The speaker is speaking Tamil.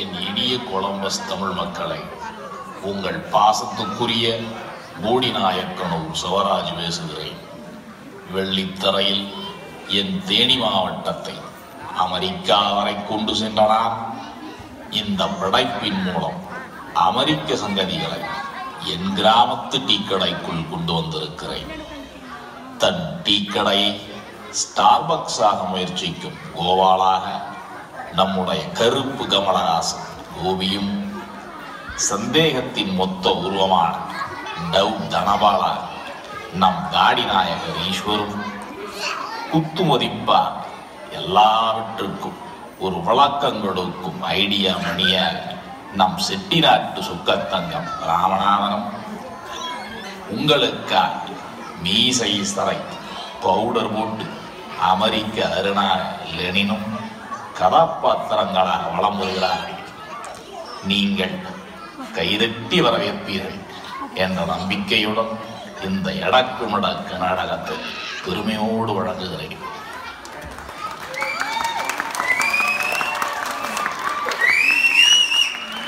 என் இனிய கொலம்பஸ் தமிழ் மக்களை, உங்கள் பாசத்துக்குரிய போடிநாயக்கனூர் சிவராஜ் பேசுகிறேன். வெள்ளித்தரையில் என் தேனி மாவட்டத்தை அமெரிக்கா வரை கொண்டு சென்றனார். இந்த படைப்பின் மூலம் அமெரிக்க சங்கதிகளை என் கிராமத்து டீக்கடைக்குள் கொண்டு வந்திருக்கிறேன். தன் டீக்கடையை ஸ்டார்பக்ஸாக முயற்சிக்கும் கோவாலாக நம்முடைய கருப்பு கமலஹாசன் கோபியும், சந்தேகத்தின் மொத்த உருவமான டவ் தனபாலா நம் தாடி நாயகர் ஈஸ்வரும், குத்துமதிப்பா எல்லாவற்றுக்கும் ஒரு விளக்கம் கொடுக்கும் ஐடியா மணியா நம் செட்டிநாட்டு சுக்கத்தங்கம் ராமநாதனும், உங்களுக்காக மீசை சரை பவுடர் போட்டு அமெரிக்க அருணா லெனினும் கதாபாத்திரங்களாக வலம் வருகிறார்கள். நீங்கள் கைதட்டி வரவேற்பீர்கள் என்ற நம்பிக்கையுடன் இந்த எடக்கு மடக்கு நாடகத்தை பெருமையோடு வழங்குகிறேன்.